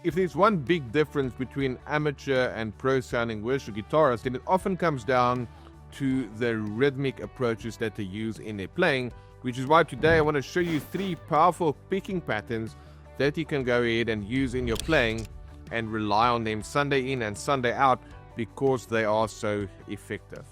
If there's one big difference between amateur and pro sounding worship guitarists, then it often comes down to the rhythmic approaches that they use in their playing, which is why today I want to show you 3 powerful picking patterns that you can go ahead and use in your playing and rely on them Sunday in and Sunday out because they are so effective.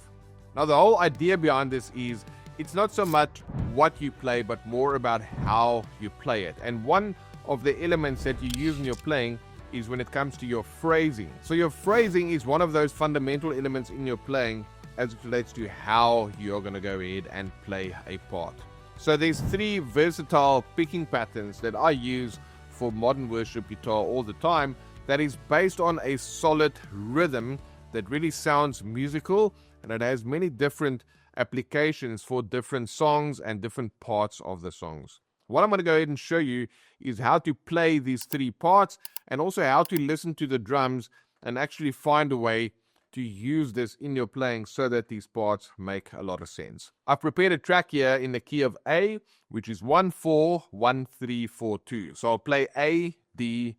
Now, the whole idea behind this is it's not so much what you play, but more about how you play it. And one of the elements that you use in your playing is when it comes to your phrasing. So your phrasing is one of those fundamental elements in your playing as it relates to how you're going to go ahead and play a part. So there's 3 versatile picking patterns that I use for modern worship guitar all the time that is based on a solid rhythm that really sounds musical, and it has many different applications for different songs and different parts of the songs. What I'm going to go ahead and show you is how to play these 3 parts and also how to listen to the drums and actually find a way to use this in your playing so that these parts make a lot of sense. I've prepared a track here in the key of A, which is 1-4-1-3-4-2. So I'll play A, D,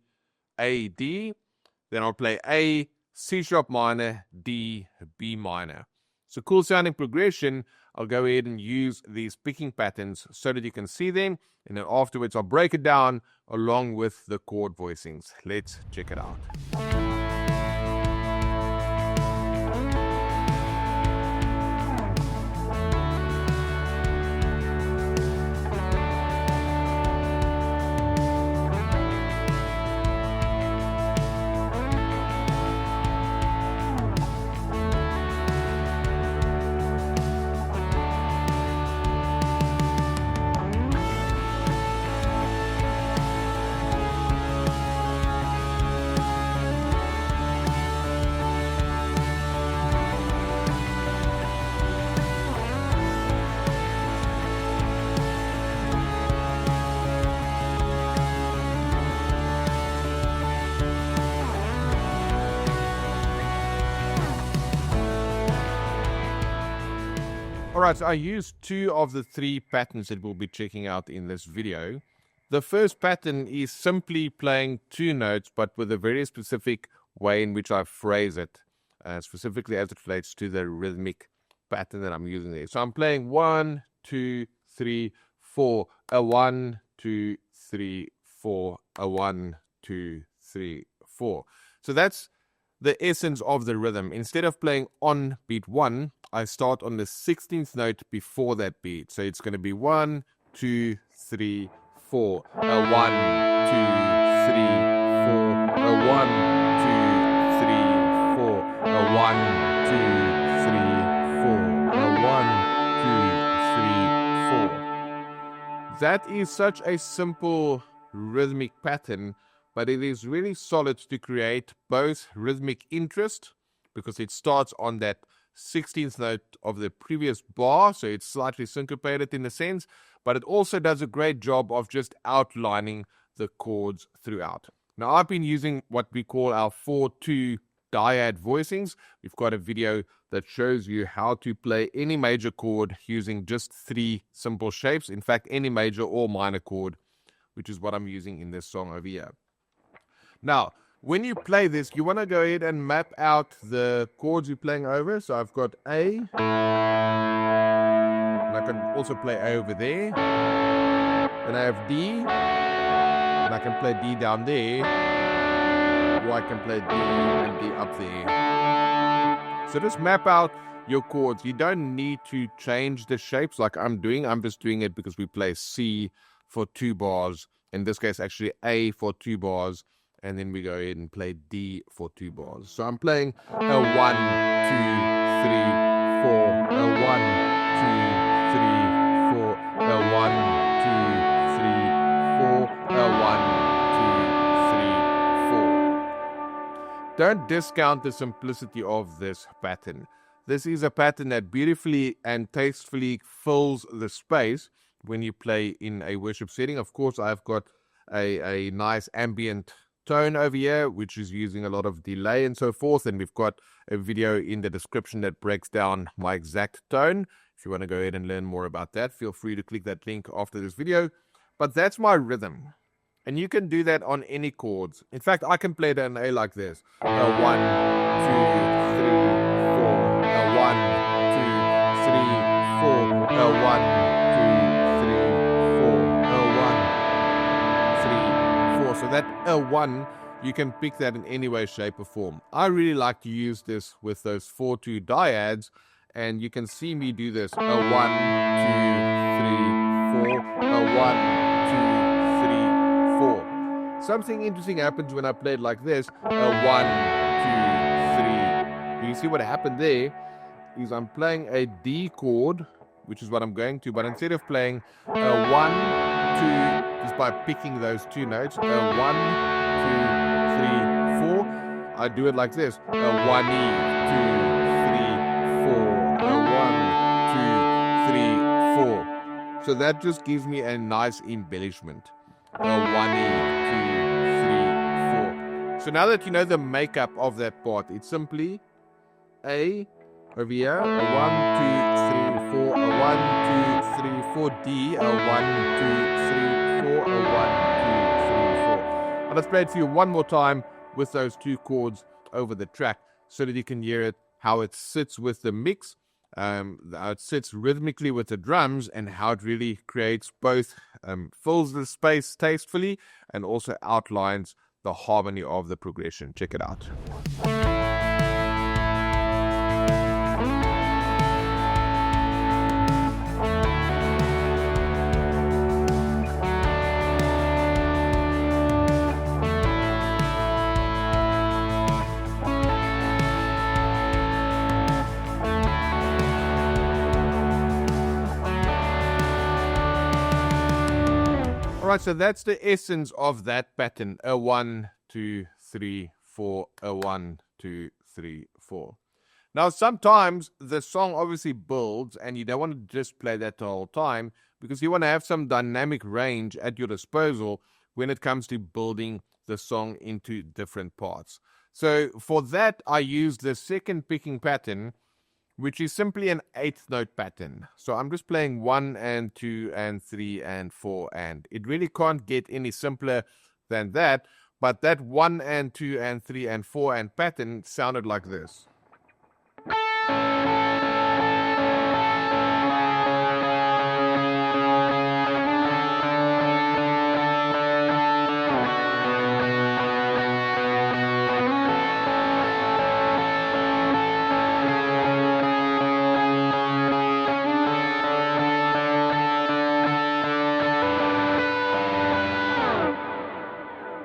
A, D, then I'll play A, C sharp minor, D, B minor. So cool sounding progression. I'll go ahead and use these picking patterns so that you can see them, and then afterwards I'll break it down along with the chord voicings. Let's check it out. Alright, so I used 2 of the 3 patterns that we'll be checking out in this video. The first pattern is simply playing 2 notes, but with a very specific way in which I phrase it, specifically as it relates to the rhythmic pattern that I'm using there. So I'm playing 1, 2, 3, 4, a 1, 2, 3, 4, a 1, 2, 3, 4. So that's the essence of the rhythm. Instead of playing on beat 1, I start on the 16th note before that beat. So it's going to be 1, 2, 3, 4. A 1, 2, 3, 4. A 1, 2, 3, 4. A 1, 2, 3, 4. A 1, 2, 3, 4. That is such a simple rhythmic pattern, but it is really solid to create both rhythmic interest because it starts on that 16th note of the previous bar, so it's slightly syncopated in a sense, but it also does a great job of just outlining the chords throughout. Now, I've been using what we call our 4-2 dyad voicings. We've got a video that shows you how to play any major chord using just 3 simple shapes. In fact, any major or minor chord, which is what I'm using in this song over here. Now, when you play this, you want to go ahead and map out the chords you're playing over. So I've got A, and I can also play A over there. Then I have D, and I can play D down there, or I can play D and D up there. So just map out your chords. You don't need to change the shapes like I'm doing. I'm just doing it because we play C for 2 bars. In this case, actually A for 2 bars. And then we go ahead and play D for 2 bars. So I'm playing a 1, 2, 3, 4, a 1, 2, 3, 4, a 1, 2, 3, 4, a 1, 2, 3, 4. Don't discount the simplicity of this pattern. This is a pattern that beautifully and tastefully fills the space when you play in a worship setting. Of course, I've got a nice ambient tone over here, which is using a lot of delay and so forth, and we've got a video in the description that breaks down my exact tone. If you want to go ahead and learn more about that, feel free to click that link after this video. But that's my rhythm. And you can do that on any chords. In fact, I can play the A like this. A 1, 2, 3, 4. A 1, 2, 3, 4. A 1, 2, 3, 4. A 1, 3, 4. So that a 1, you can pick that in any way, shape, or form. I really like to use this with those 4/2 dyads, and you can see me do this. A 1, 2, 3, 4. A 1, 2, 3, 4. Something interesting happens when I play it like this. A 1, 2, 3. Do you see what happened there? Is I'm playing a D chord, which is what I'm going to, but instead of playing a 1, 2, just by picking those 2 notes, a 1, 2, 3, 4, I do it like this. A 1, 2, 3, 4. A 1, 2, 3, 4. So that just gives me a nice embellishment. A 1, 2, 3, 4. So now that you know the makeup of that part, it's simply A over here, a 1, 2, 3, 4, a 1, 2, 3, 4, D, a 1, 2, 3, 4, a 1, 2, 3, 4. I'll just play it for you one more time with those 2 chords over the track so that you can hear it, how it sits with the mix, how it sits rhythmically with the drums, and how it really creates both, fills the space tastefully and also outlines the harmony of the progression. Check it out. Alright, so that's the essence of that pattern. A 1, 2, 3, 4, a 1, 2, 3, 4. Now, sometimes the song obviously builds, and you don't want to just play that the whole time, because you want to have some dynamic range at your disposal when it comes to building the song into different parts. So for that, I use the second picking pattern, which is simply an 8th note pattern. So I'm just playing 1 and 2 and 3 and 4, and it really can't get any simpler than that. But that 1 and 2 and 3 and 4 and pattern sounded like this.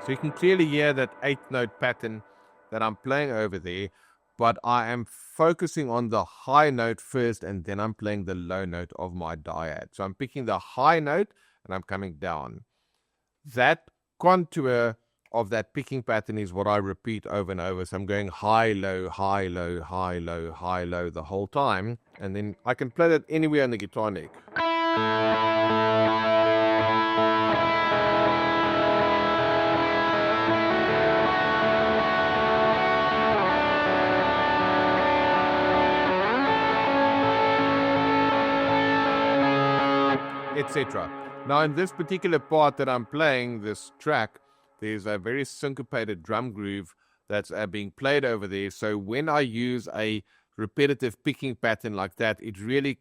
So you can clearly hear that 8th note pattern that I'm playing over there, but I am focusing on the high note first, and then I'm playing the low note of my dyad. So I'm picking the high note and I'm coming down. That contour of that picking pattern is what I repeat over and over. So I'm going high, low, high, low, high, low, high, low the whole time. And then I can play that anywhere on the guitar neck. Etc. Now, in this particular part that I'm playing, this track, there's a very syncopated drum groove that's being played over there. So when I use a repetitive picking pattern like that, it really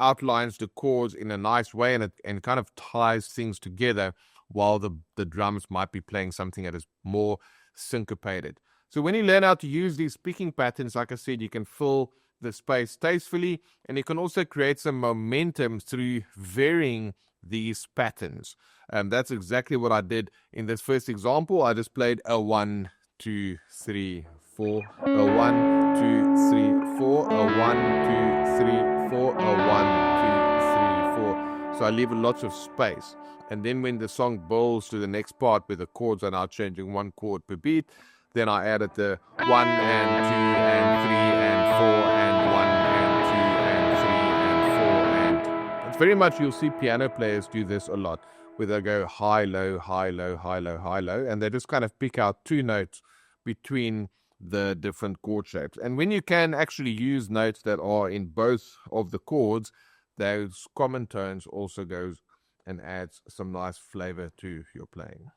outlines the chords in a nice way, and kind of ties things together, while the drums might be playing something that is more syncopated. So when you learn how to use these picking patterns, like I said, you can fill the space tastefully, and you can also create some momentum through varying these patterns. That's exactly what I did in this first example. I just played a 1, 2, 3, 4, a 1, 2, 3, 4, a 1, 2, 3, 4, a 1, 2, 3, 4. So I leave lots of space. And then when the song builds to the next part, where the chords are now changing 1 chord per beat, then I added the 1 and 2 and 3 and 4 and 1 and 2 and 3 and 4 and... It's very much, you'll see piano players do this a lot, where they go high, low, high, low, high, low, high, low, and they just kind of pick out 2 notes between the different chord shapes. And when you can actually use notes that are in both of the chords, those common tones also goes and adds some nice flavor to your playing.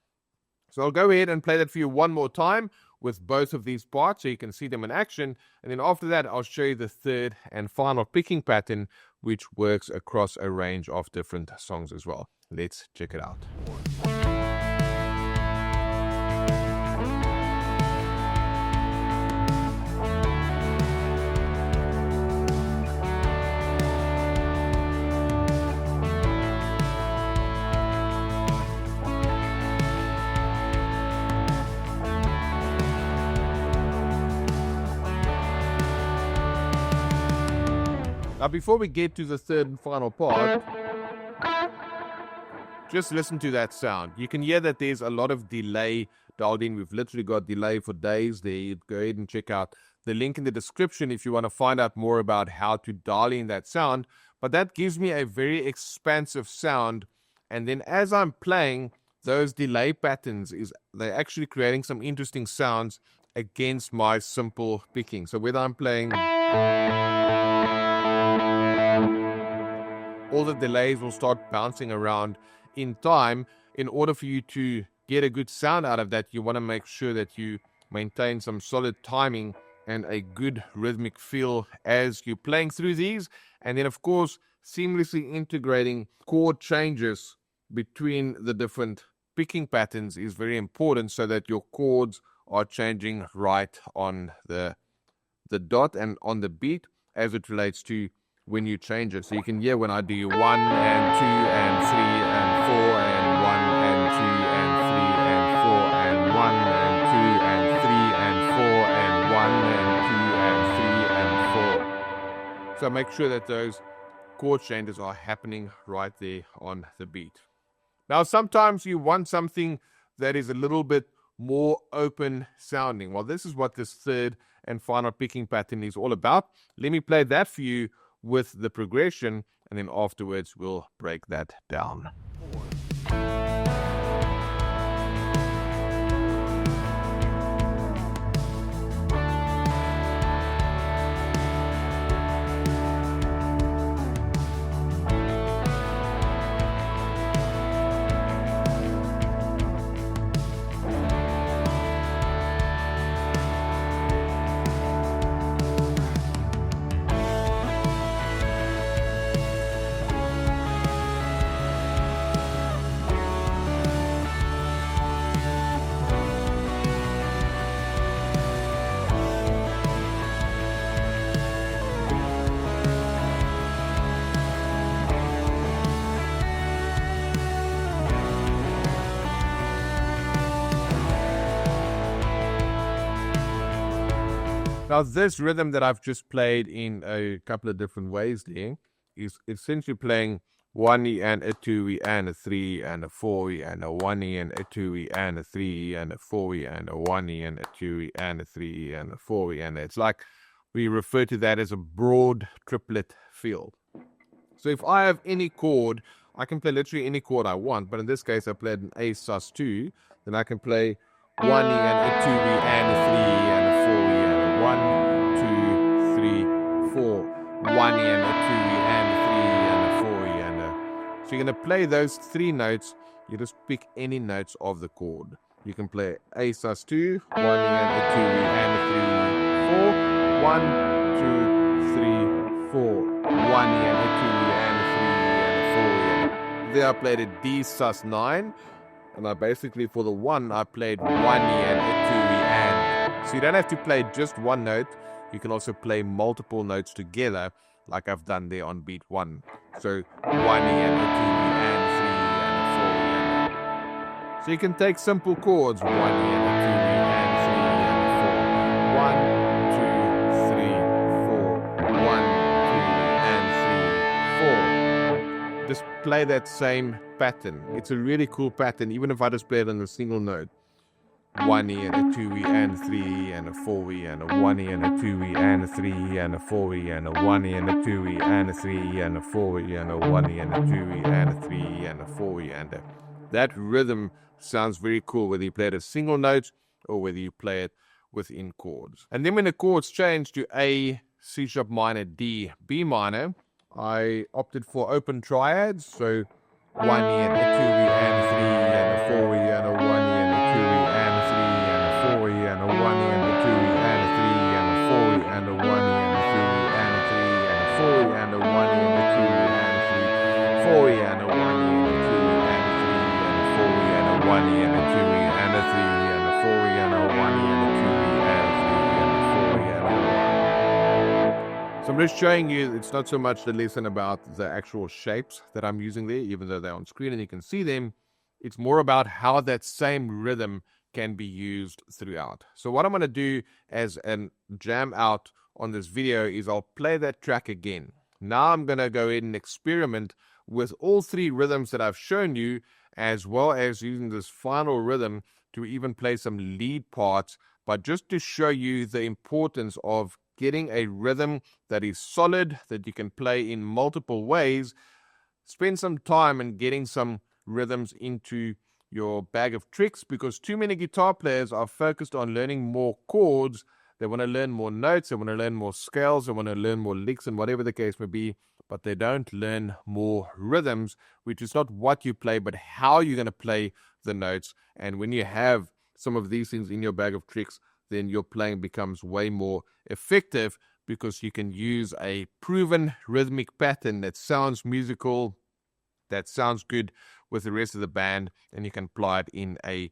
So I'll go ahead and play that for you one more time with both of these parts so you can see them in action. And then after that, I'll show you the third and final picking pattern, which works across a range of different songs as well. Let's check it out. Now, before we get to the third and final part, just listen to that sound. You can hear that there's a lot of delay dialed in. We've literally got delay for days there. Go ahead and check out the link in the description if you want to find out more about how to dial in that sound. But that gives me a very expansive sound. And then as I'm playing, those delay patterns, they're actually creating some interesting sounds against my simple picking. So whether I'm playing, all the delays will start bouncing around in time. In order for you to get a good sound out of that, you want to make sure that you maintain some solid timing and a good rhythmic feel as you're playing through these. And then, of course, seamlessly integrating chord changes between the different picking patterns is very important so that your chords are changing right on the dot and on the beat as it relates to when you change it. So you can hear when I do 1 and 2 and 3 and 4 and 1 and 2 and 3 and 4 and 1 and 2 and 3 and 4 and 1 and 2 and 3 and 4. So make sure that those chord changes are happening right there on the beat. Now, sometimes you want something that is a little bit more open sounding. Well, this is what this third and final picking pattern is all about. Let me play that for you with the progression, and then afterwards we'll break that down. Now, this rhythm that I've just played in a couple of different ways there is essentially playing 1E and a 2E and a 3 and a 4E and a 1E and a 2E and a 3E and a 4E and a 1E and a 2E and a 3E and a 4E. And it's like we refer to that as a broad triplet feel. So if I have any chord, I can play literally any chord I want. But in this case, I played an A sus2. Then I can play 1E and a 2E and a 3E and a 4E and a 1, 2, 3, 4. 1E and a 2E and a 3E and a 4E and a... So you're going to play those three notes. You just pick any notes of the chord. You can play A sus2, 1E and a 2E and a 3E, 4. 1, 2, 3, 4. 1E and a 2E and a 3E and a 4E and a... There I played a D sus9. And I basically, for the 1, I played 1E and a 2E and. So you don't have to play just one note. You can also play multiple notes together, like I've done there on beat 1. So 1E and a 2E and 3E and a 4E and a. So you can take simple chords, 1E and a 2E and 3E and a 4. 1, 2, 3, 4. 1, 2 and 3, 4. Just play that same pattern. It's a really cool pattern, even if I just play it on a single note. 1E and a 2E and a 3E and a 4E and a 1E and a 2E and a 3E and a 4E and a 1E and a 2E and a 3E and a 4E and a 1E and a 2E and a 3E and a 4E and a. That rhythm sounds very cool whether you play it as single notes or whether you play it within chords. And then when the chords change to A, C sharp minor, D, B minor, I opted for open triads. So 1E and a 2E and a 3E and a 4E and a 1E and a 2E and a 3E and a 4E and a 1E and a 2E and a 3E and a 4E and a 1E and a 2E and a 3E and a 4E and a 1E and a 2E and a 3E, 4E and a 1E and a 2E and a 3E and a 4E and a 1E and a 2E and a 3E and a 4E and a 1E and a 2E and a 3E and a 4E and a 1. So I'm just showing you, it's not so much the lesson about the actual shapes that I'm using there, even though they're on screen and you can see them. It's more about how that same rhythm can be used throughout. So what I'm going to do as a jam out on this video is I'll play that track again. Now I'm going to go ahead and experiment with all three rhythms that I've shown you, as well as using this final rhythm to even play some lead parts, but just to show you the importance of getting a rhythm that is solid, that you can play in multiple ways. Spend some time and getting some rhythms into your bag of tricks, because too many guitar players are focused on learning more chords. They want to learn more notes, they want to learn more scales, they want to learn more licks, and whatever the case may be, but they don't learn more rhythms, which is not what you play, but how you're going to play the notes. And when you have some of these things in your bag of tricks, then your playing becomes way more effective, because you can use a proven rhythmic pattern that sounds musical, that sounds good with the rest of the band, and you can apply it in a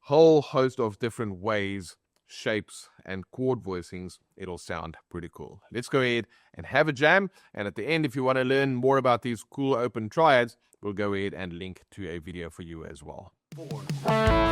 whole host of different ways, shapes, and chord voicings. It'll sound pretty cool. Let's go ahead and have a jam, and at the end, if you want to learn more about these cool open triads, we'll go ahead and link to a video for you as well. 4